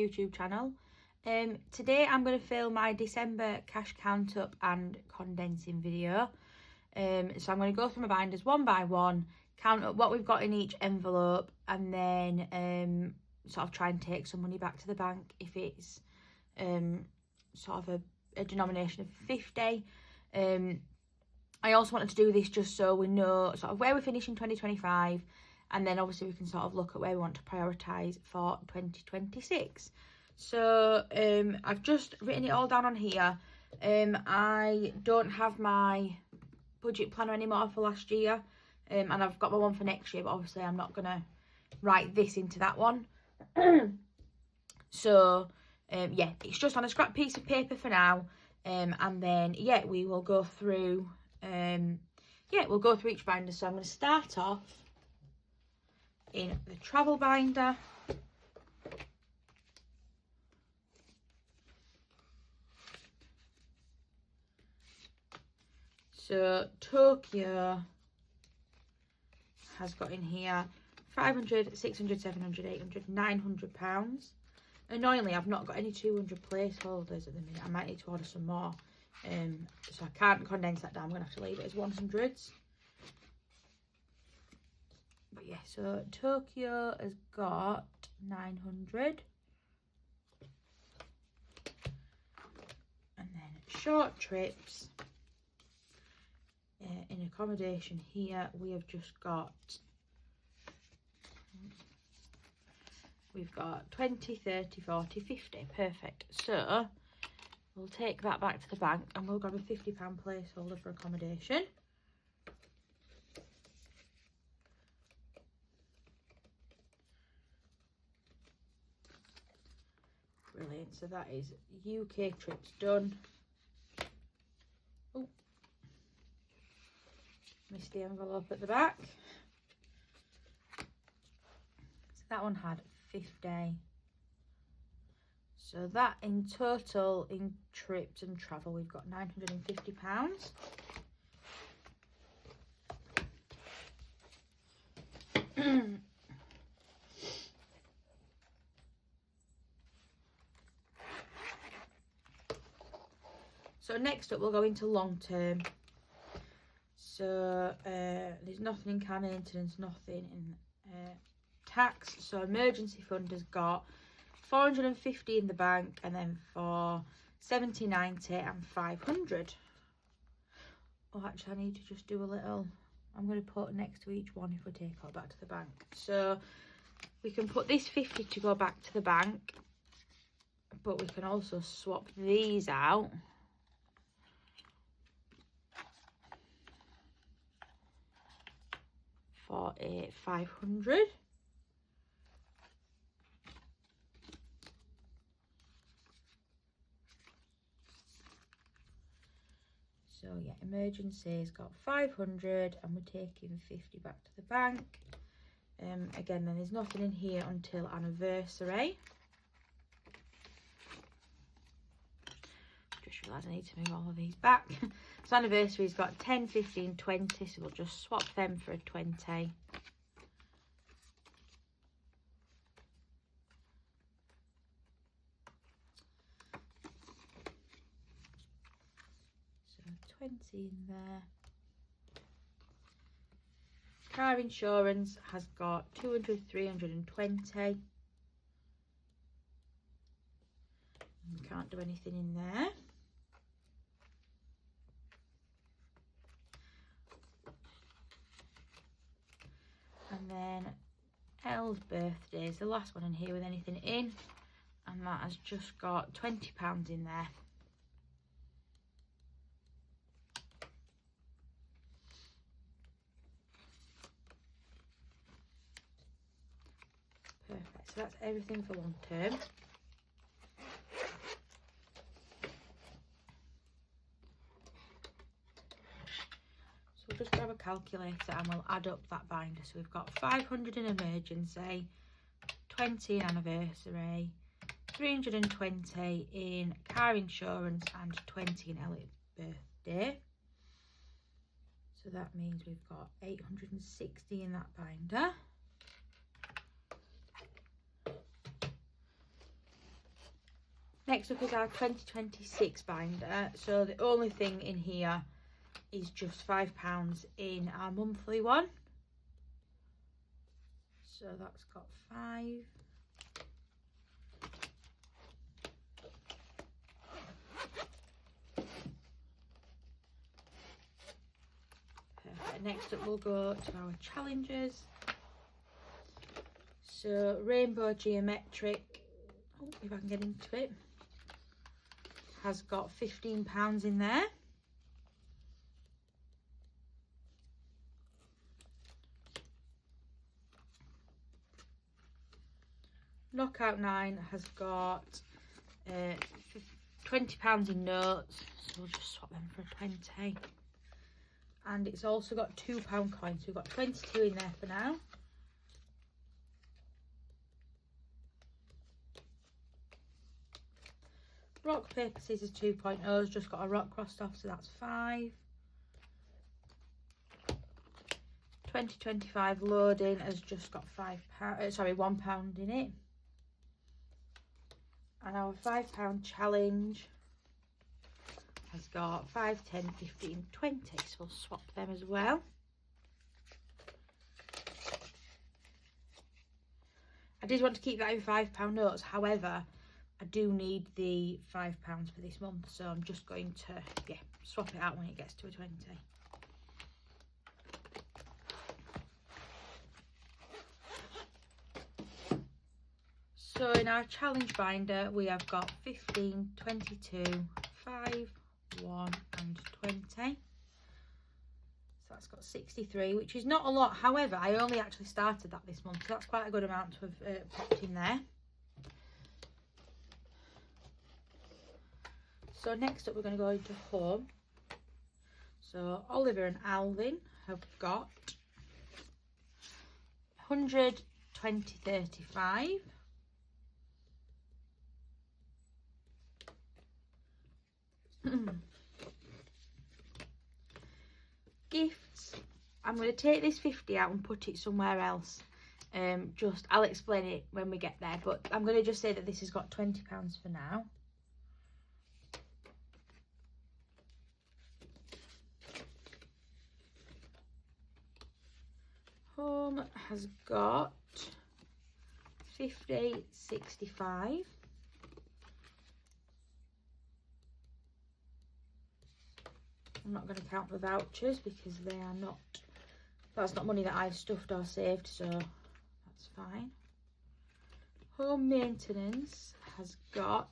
YouTube channel. Today I'm going to film my December cash count up and condensing video. So I'm going to go through my binders one by one, count up what we've got in each envelope, and then sort of try and take some money back to the bank if it's sort of a denomination of 50. I also wanted to do this just so we know sort of where we finish in 2025, and then obviously we can sort of look at where we want to prioritise for 2026. So I've just written it all down on here. I don't have my budget planner anymore for last year, and I've got my one for next year, but obviously I'm not going to write this into that one. So yeah, it's just on a scrap piece of paper for now, and then yeah, we will go through we'll go through each binder. So I'm going to start off in the travel binder. So Tokyo has got in here 500, 600, 700, 800, 900 pounds. Annoyingly, I've not got any 200 placeholders at the minute. I might need to order some more. So I can't condense that down. I'm going to have to leave it as 100s. But yeah, so Tokyo has got 900. And then short trips. In accommodation here, we have just got... We've got 20, 30, 40, 50. Perfect. So we'll take that back to the bank and we'll grab a £50 placeholder for accommodation. Brilliant. So that is UK trips done. Oh, missed the envelope at the back. So that one had 50. So that in total in trips and travel we've got £950. So next up we'll go into long term. So there's nothing in car maintenance, nothing in tax. So emergency fund has got 450 in the bank, and then for 70, 90 and 500. Oh, actually I need to just do a little, I'm going to put next to each one if we take all back to the bank. So we can put this 50 to go back to the bank, but we can also swap these out for a 500. So yeah, emergency's got 500 and we're taking 50 back to the bank. Again, then there's nothing in here until anniversary. Just realised I need to move all of these back. So anniversary's got 10, 15, 20, so we'll just swap them for a 20. So 20 in there. Car insurance has got 200, 320. We can't do anything in there. And then Elle's birthday is the last one in here with anything in, and that has just got £20 in there. Perfect, so that's everything for long term. So we'll just grab a calculator and we'll add up that binder. So we've got 500 in emergency, 20 in anniversary, 320 in car insurance and 20 in Elliott's birthday. So that means we've got 860 in that binder. Next up is our 2026 binder. So the only thing in here is just £5 in our monthly one. So that's got 5. Perfect. Next up we'll go to our challenges. So Rainbow Geometric, oh, if I can get into it, has got £15 in there. Knockout 9 has got £20 in notes, so we'll just swap them for 20. And it's also got £2 coins, so we've got 22 in there for now. Rock, paper, scissors 2.0 has just got a rock crossed off, so that's 5. 2025 loading has just got £1 in it. And our £5 challenge has got 5, 10, 15, 20. So we'll swap them as well. I did want to keep that in £5 notes. However, I do need the £5 for this month. So I'm just going to, swap it out when it gets to a 20. So in our challenge binder, we have got 15, 22, 5, 1 and 20. So that's got 63, which is not a lot. However, I only actually started that this month, so that's quite a good amount to have popped in there. So next up, we're going to go into home. So Oliver and Alvin have got 100, 20, 35. Gifts, I'm going to take this 50 out and put it somewhere else. I'll explain it when we get there, but I'm going to just say that this has got £20 for now. Home has got 50, 65. I'm not going to count the vouchers because they are not, that's not money that I've stuffed or saved, so that's fine. Home maintenance has got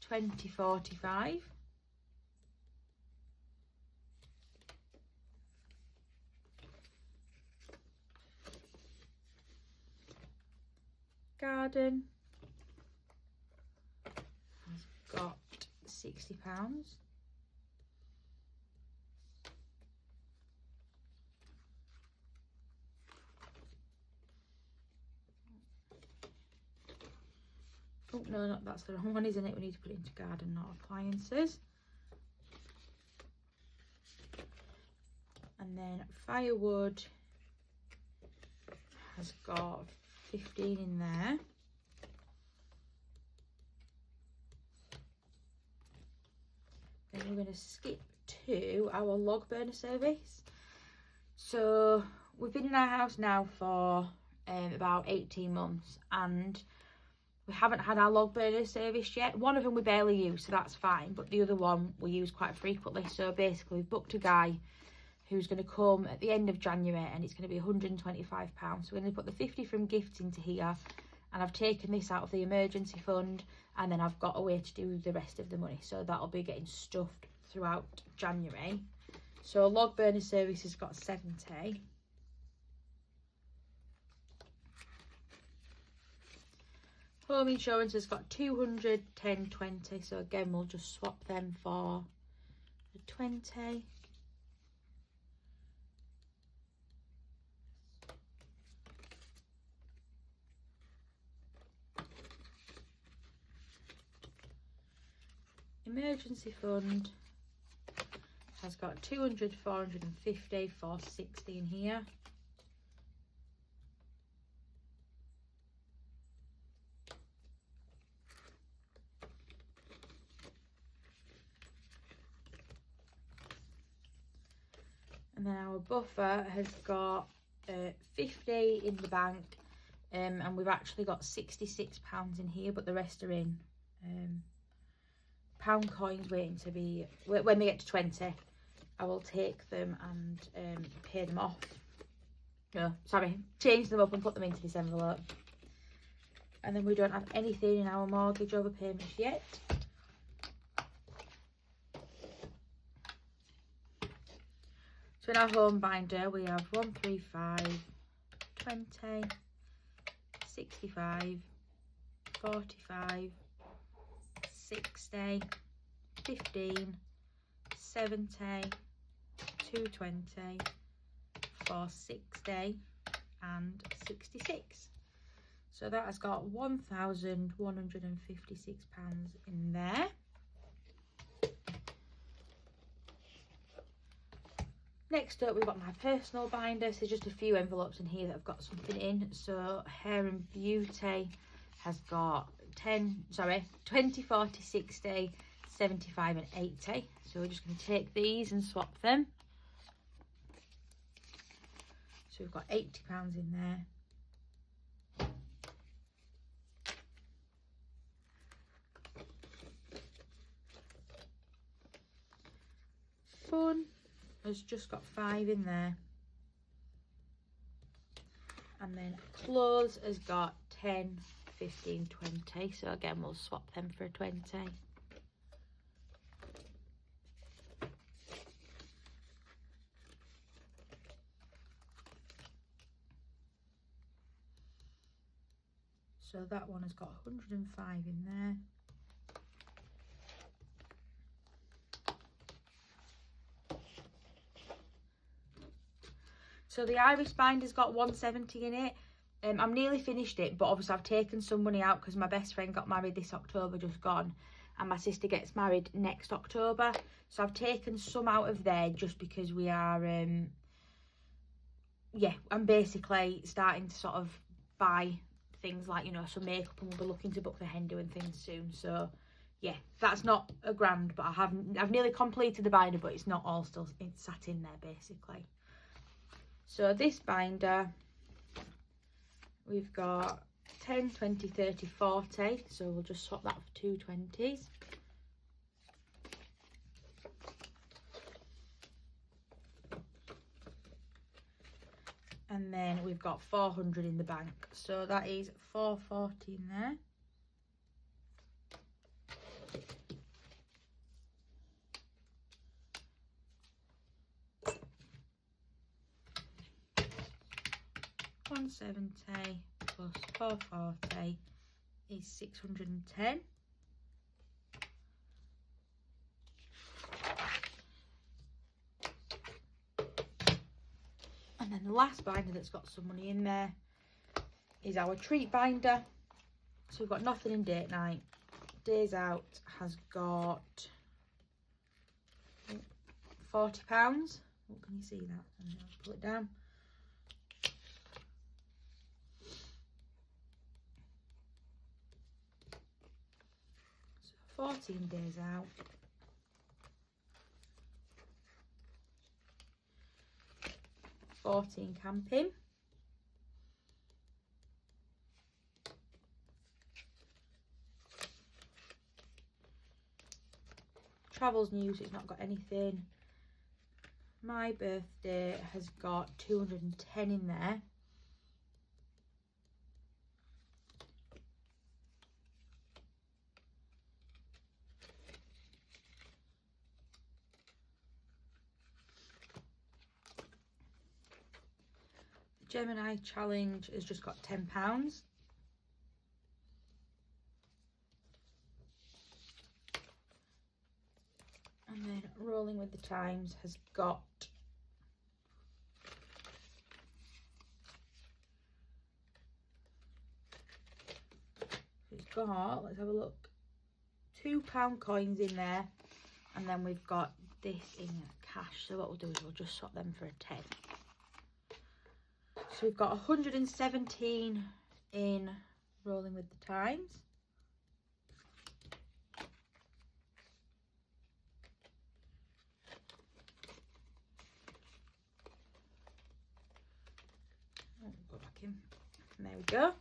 20, 45. Garden has got £60. Oh no, that's the wrong one, isn't it? We need to put it into garden, not appliances. And then firewood has got 15 in there. Then we're going to skip to our log burner service. So we've been in our house now for about 18 months and we haven't had our log burner serviced yet. One of them we barely use, so that's fine, but the other one we use quite frequently. So basically we've booked a guy who's going to come at the end of January and it's going to be £125. So we're going to put the 50 from gifts into here, and I've taken this out of the emergency fund, and then I've got a way to do the rest of the money, so that'll be getting stuffed throughout January. So log burner service has got 70. Home insurance has got 200, 10, 20. So again, we'll just swap them for the 20. Emergency fund has got 200, 450, 460 in here. And then our buffer has got 50 in the bank, and we've actually got £66 in here, but the rest are in pound coins waiting to be, when they get to 20, I will take them and pay them off. No, sorry, change them up and put them into this envelope. And then we don't have anything in our mortgage overpayments yet. So in our home binder we have 135, 20, 65, 45, 60, 15, 70, 220, 460 and 66. So that has got £1,156 in there. Next up, we've got my personal binder. So there's just a few envelopes in here that have got something in. So Hair and Beauty has got 20, 40, 60, 75 and 80. So we're just going to take these and swap them. So we've got £80 in there. Fun has just got 5 in there. And then Clothes has got 10, 15, 20. So again, we'll swap them for a 20. So that one has got 105 in there. So the Iris binder's got 170 in it. I'm nearly finished it, but obviously I've taken some money out because my best friend got married this October just gone, and my sister gets married next October. So I've taken some out of there just because we are, yeah, I'm basically starting to sort of buy things like, you know, some makeup, and we'll be looking to book the hen doing things soon. So yeah, that's not a grand, but I've nearly completed the binder, but it's not all still, it's sat in there basically. So this binder, we've got 10, 20, 30, 40. So we'll just swap that for 2 20s. And then we've got 400 in the bank. So that is 440 in there. £170 plus 440 is 610. And then the last binder that's got some money in there is our treat binder. So we've got nothing in date night. Days out has got £40. Oh, can you see that? I'll pull it down. So 14 days out. $14 camping. Travels news, it's not got anything. My birthday has got 210 in there. Gemini challenge has just got £10. And then Rolling with the Times has got let's have a look, £2 coins in there, and then we've got this in cash. So what we'll do is we'll just swap them for a 10. So we've got 117 in Rolling with the Times. working. And there we go.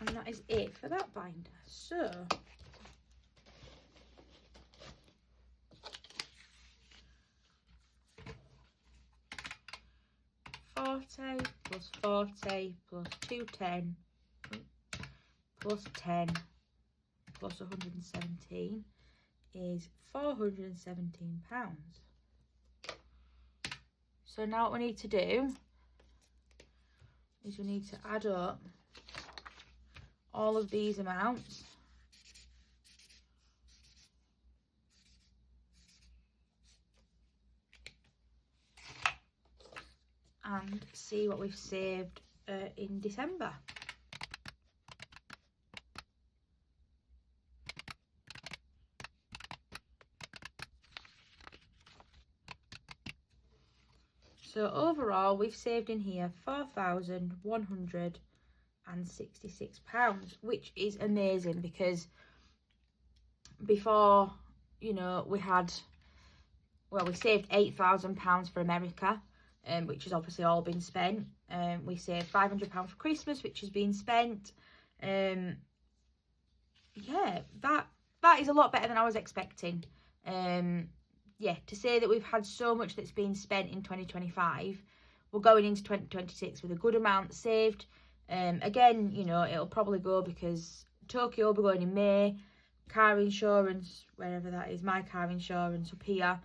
And that is it for that binder. So, £40 plus 40 plus 210 plus 10 plus 117 is £417. So now what we need to do is we need to add up all of these amounts and see what we've saved in December. So overall we've saved in here £4,166, which is amazing, because before, you know, we saved £8,000 for America, which has obviously all been spent. We saved £500 for Christmas, which has been spent. Yeah, that is a lot better than I was expecting. Yeah, to say that we've had so much that's been spent in 2025, we're going into 2026 with a good amount saved. Again, you know, it'll probably go, because Tokyo will be going in May. Car insurance, wherever that is, my car insurance up here,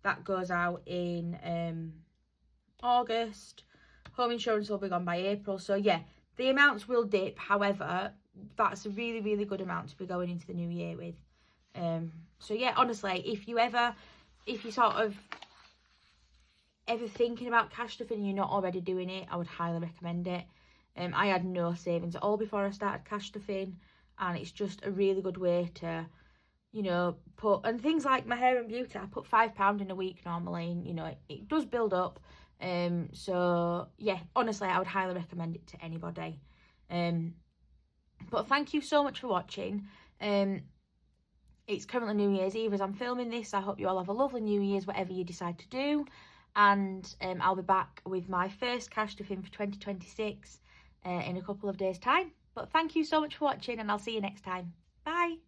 that goes out in August. Home insurance will be gone by April. So yeah, the amounts will dip. However, that's a really, really good amount to be going into the new year with. So yeah, honestly, if you're sort of ever thinking about cash stuffing and you're not already doing it, I would highly recommend it. I had no savings at all before I started cash stuffing, and it's just a really good way to, you know, and things like my hair and beauty, I put £5 in a week normally, and you know, it does build up. So yeah, honestly, I would highly recommend it to anybody. But thank you so much for watching. It's currently New Year's Eve as I'm filming this. I hope you all have a lovely New Year's, whatever you decide to do. And I'll be back with my first cash stuffing for 2026 in a couple of days' time. But thank you so much for watching, and I'll see you next time. Bye.